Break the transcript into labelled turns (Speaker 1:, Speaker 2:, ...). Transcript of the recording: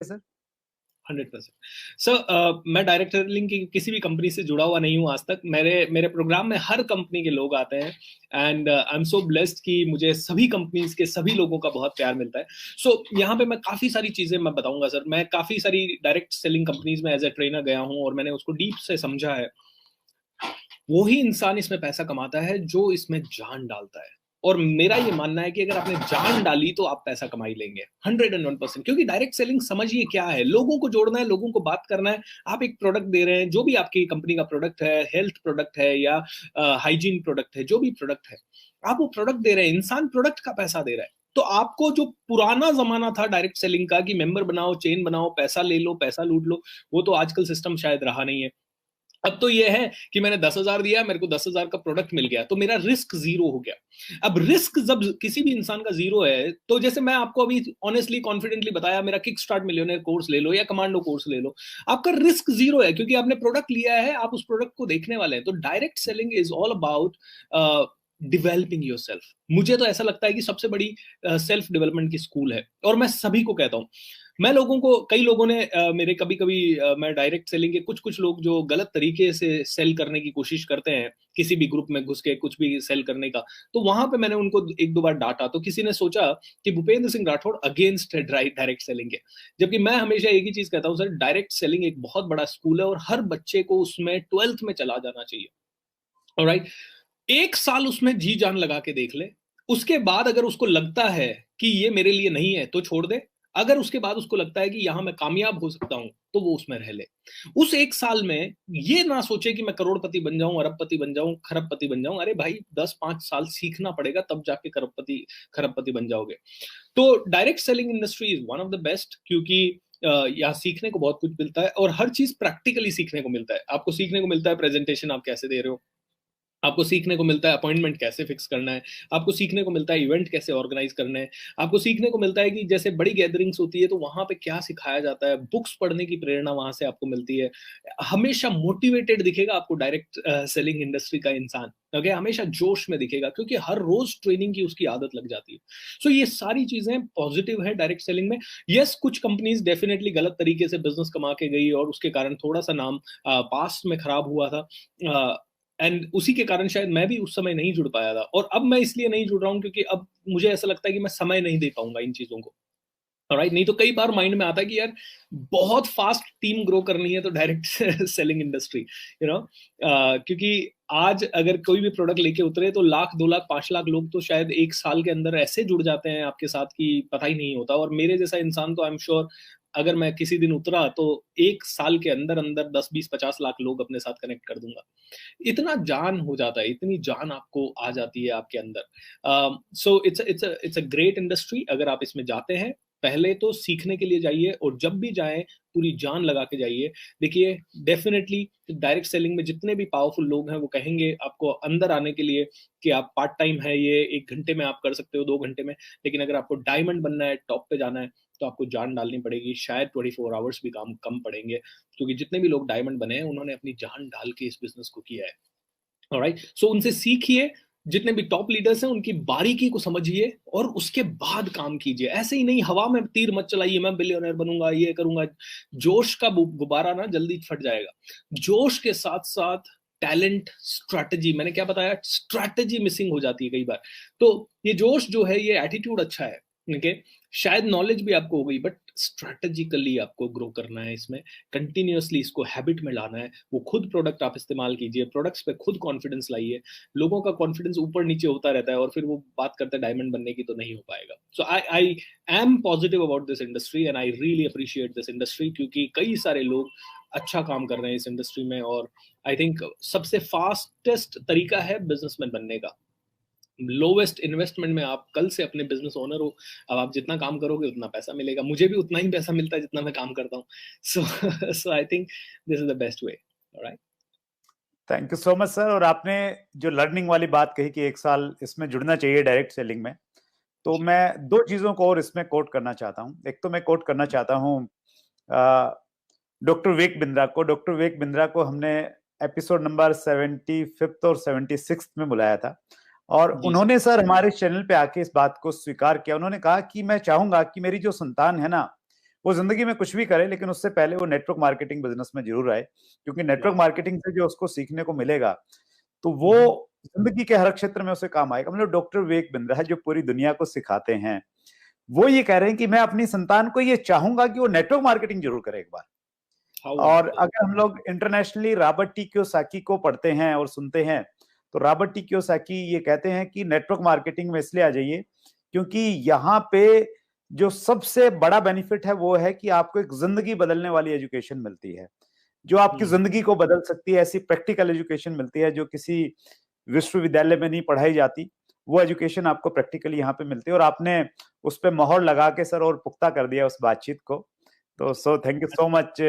Speaker 1: Sir?
Speaker 2: 100%। Sir मैं direct selling की किसी भी कंपनी से जुड़ा हुआ नहीं हूँ आज तक। मेरे मेरे प्रोग्राम में हर कंपनी के लोग आते हैं, and I am so blessed कि मुझे सभी कंपनीज के सभी लोगों का बहुत प्यार मिलता है। यहाँ पे मैं काफ़ी सारी चीज़ें मैं बताऊंगा सर। मैं काफ़ी सारी डायरेक्ट सेलिंग कंपनीज में एज ए ट्रेनर गया हूँ और मैंने उसको डीप से समझा है। वही इंसान इसमें पैसा कमाता है जो इसमें जान डालता है। और मेरा ये मानना है कि अगर आपने जान डाली तो आप पैसा कमा ही लेंगे 101%। क्योंकि डायरेक्ट सेलिंग समझिए क्या है, लोगों को जोड़ना है, लोगों को बात करना है। आप एक प्रोडक्ट दे रहे हैं, जो भी आपकी कंपनी का प्रोडक्ट है, हेल्थ प्रोडक्ट है या हाइजीन प्रोडक्ट है, जो भी प्रोडक्ट है, आप वो प्रोडक्ट दे रहे हैं, इंसान प्रोडक्ट का पैसा दे रहा है। तो आपको जो पुराना जमाना था डायरेक्ट सेलिंग का कि मेंबर बनाओ, चेन बनाओ, पैसा ले लो, पैसा लूट लो, वो तो आजकल सिस्टम शायद रहा नहीं है। अब तो ये है कि मैंने 10,000 दिया, मेरे को 10,000 का प्रोडक्ट मिल गया, तो मेरा रिस्क जीरो हो गया। अब रिस्क जब किसी भी इंसान का जीरो है, तो जैसे मैं आपको अभी ऑनेस्टली कॉन्फिडेंटली बताया, मेरा किक स्टार्ट मिलियनियर कोर्स ले लो या कमांडो कोर्स ले लो, आपका रिस्क जीरो है क्योंकि आपने प्रोडक्ट लिया है, आप उस प्रोडक्ट को देखने वाले हैं। तो direct selling is all about developing your self. मुझे तो ऐसा लगता है कि सबसे बड़ी सेल्फ डेवलपमेंट की स्कूल है, और मैं सभी को कहता हूँ। मैं लोगों को, कई लोगों ने मेरे कभी कभी मैं डायरेक्ट सेलिंग के कुछ लोग जो गलत तरीके से सेल करने की कोशिश करते हैं, किसी भी ग्रुप में घुस के कुछ भी सेल करने का, तो वहां पे मैंने उनको एक दो बार डांटा। तो किसी ने सोचा कि Bhupendra Singh Rathore against direct selling है, जबकि मैं हमेशा एक ही चीज कहता हूँ सर, डायरेक्ट सेलिंग एक बहुत बड़ा स्कूल है और हर बच्चे को उसमें 12th में चला जाना चाहिए। ऑलराइट, एक साल उसमें जी जान लगा के देख ले। उसके बाद अगर उसको लगता है कि ये मेरे लिए नहीं है तो छोड़ दे। अगर उसके बाद उसको लगता है कि यहां मैं कामयाब हो सकता हूं तो वो उसमें रह ले। उस एक साल में ये ना सोचे कि मैं करोड़पति बन जाऊं, अरबपति बन जाऊं, खरबपति बन जाऊं। अरे भाई, 10-5 साल सीखना पड़ेगा, तब जाके करोड़पति खरबपति बन जाओगे। तो direct selling industry is one of the best, क्योंकि यहाँ सीखने को बहुत कुछ मिलता है और हर चीज प्रैक्टिकली सीखने को मिलता है। आपको सीखने को मिलता है प्रेजेंटेशन आप कैसे दे रहे हो, आपको सीखने को मिलता है अपॉइंटमेंट कैसे फिक्स करना है, आपको सीखने को मिलता है इवेंट कैसे ऑर्गेनाइज करना है, आपको सीखने को मिलता है कि जैसे बड़ी गैदरिंग्स होती है तो वहां पे क्या सिखाया जाता है, बुक्स पढ़ने की प्रेरणा वहां से आपको मिलती है। हमेशा मोटिवेटेड दिखेगा आपको डायरेक्ट सेलिंग इंडस्ट्री का इंसान। ओके, हमेशा जोश में दिखेगा क्योंकि हर रोज ट्रेनिंग की उसकी आदत लग जाती है। सो ये सारी चीजें पॉजिटिव है डायरेक्ट सेलिंग में। यस, कुछ कंपनीज डेफिनेटली गलत तरीके से बिजनेस कमा के गई और उसके कारण थोड़ा सा नाम पास्ट में खराब हुआ था, एंड उसी के कारण शायद मैं भी उस समय नहीं जुड़ पाया था। और अब मैं इसलिए नहीं जुड़ रहा हूँ क्योंकि अब मुझे ऐसा लगता है कि मैं समय नहीं दे पाऊंगा इन चीजों को। राइट, नहीं तो कई बार माइंड में आता है कि यार बहुत फास्ट टीम ग्रो करनी है तो डायरेक्ट सेलिंग इंडस्ट्री, क्योंकि आज अगर कोई भी प्रोडक्ट लेके उतरे तो 1,00,000, 2,00,000, 5,00,000 लोग तो शायद एक साल के अंदर ऐसे जुड़ जाते हैं आपके साथ कि पता ही नहीं होता। और मेरे जैसा इंसान तो आई एम श्योर, अगर मैं किसी दिन उतरा तो एक साल के अंदर अंदर 10-20-50 लाख लोग अपने साथ कनेक्ट कर दूंगा। इतना जान हो जाता है, इतनी जान आपको आ जाती है आपके अंदर। So it's a great industry. अगर आप इसमें जाते हैं, पहले तो सीखने के लिए जाइए, और जब भी जाएं पूरी जान लगा के जाइए। देखिए, डेफिनेटली डायरेक्ट सेलिंग में जितने भी पावरफुल लोग हैं वो कहेंगे आपको अंदर आने के लिए कि आप पार्ट टाइम है, ये 1 घंटे में आप कर सकते हो, 2 घंटे में। लेकिन अगर आपको डायमंड बनना है, टॉप पे जाना है, तो आपको जान डालनी पड़ेगी। शायद 24 आवर्स भी काम कम पड़ेंगे, क्योंकि जितने भी लोग डायमंड बने हैं उन्होंने अपनी जान डाल के इस बिजनेस को किया है। ऑलराइट, सो उनसे सीखिए। जितने भी टॉप लीडर्स हैं उनकी बारीकी को समझिए और उसके बाद काम कीजिए। ऐसे ही नहीं हवा में तीर मत चलाइए, मैं बिलियनर बनूंगा, ये करूंगा। जोश का गुब्बारा ना जल्दी फट जाएगा। जोश के साथ साथ टैलेंट, स्ट्रैटेजी, मैंने क्या बताया, स्ट्रैटेजी मिसिंग हो जाती है कई बार। तो ये जोश जो है, ये एटीट्यूड अच्छा है, ओके। शायद नॉलेज भी आपको हो गई, बट स्ट्रैटेजिकली आपको ग्रो करना है इसमें, कंटिन्यूअसली इसको हैबिट में लाना है। वो खुद प्रोडक्ट आप इस्तेमाल कीजिए, प्रोडक्ट्स पे खुद कॉन्फिडेंस लाइए। लोगों का कॉन्फिडेंस ऊपर नीचे होता रहता है और फिर वो बात करते हैं डायमंड बनने की, तो नहीं हो पाएगा। So I am positive about this industry and I really appreciate this industry, क्योंकि कई सारे लोग अच्छा काम कर रहे हैं इस इंडस्ट्री में। और आई थिंक सबसे फास्टेस्ट तरीका है बिजनेसमैन बनने का। लोवेस्ट इन्वेस्टमेंट में आप कल से अपने बिजनेस ओनर हो। अब आप जितना काम करोगे उतना पैसा मिलेगा। मुझे भी उतना ही पैसा मिलता है जितना मैं काम करता हूँ। So I think this is the best way. Alright,
Speaker 1: thank you so much sir. और आपने जो लर्निंग वाली बात कही कि 1 साल इसमें जुड़ना चाहिए डायरेक्ट सेलिंग में, तो मैं 2 चीजों को और इसमें कोट करना चाहता हूँ। एक तो मैं कोट करना चाहता हूँ डॉक्टर विवेक बिंद्रा को। डॉक्टर विवेक बिंद्रा को हमने एपिसोड नंबर 75 और 76 में बुलाया था, और उन्होंने सर हमारे चैनल पे आके इस बात को स्वीकार किया। उन्होंने कहा कि मैं चाहूंगा कि मेरी जो संतान है ना, वो जिंदगी में कुछ भी करे, लेकिन उससे पहले वो नेटवर्क मार्केटिंग बिजनेस में जरूर आए, क्योंकि नेटवर्क मार्केटिंग से जो उसको सीखने को मिलेगा तो वो जिंदगी के हर क्षेत्र में उसे काम आएगा। मतलब डॉक्टर विवेक बिंद्रा जो पूरी दुनिया को सिखाते हैं, वो ये कह रहे हैं कि मैं अपनी संतान को ये चाहूंगा कि वो नेटवर्क मार्केटिंग जरूर करे एक बार। और अगर हम लोग इंटरनेशनली रॉबर्ट टी कियोसाकी को पढ़ते हैं और सुनते हैं, तो रॉबर्ट टी कियोसाकी ये कहते हैं कि नेटवर्क मार्केटिंग में इसलिए आ जाइए क्योंकि यहाँ पे जो सबसे बड़ा बेनिफिट है वो है कि आपको एक जिंदगी बदलने वाली एजुकेशन मिलती है, जो आपकी जिंदगी को बदल सकती है। ऐसी प्रैक्टिकल एजुकेशन मिलती है जो किसी विश्वविद्यालय में नहीं पढ़ाई जाती, वो एजुकेशन आपको प्रैक्टिकली यहाँ पे मिलती है। और आपने उस पर मोहर लगा के सर और पुख्ता कर दिया उस बातचीत को। तो थैंक यू सो मच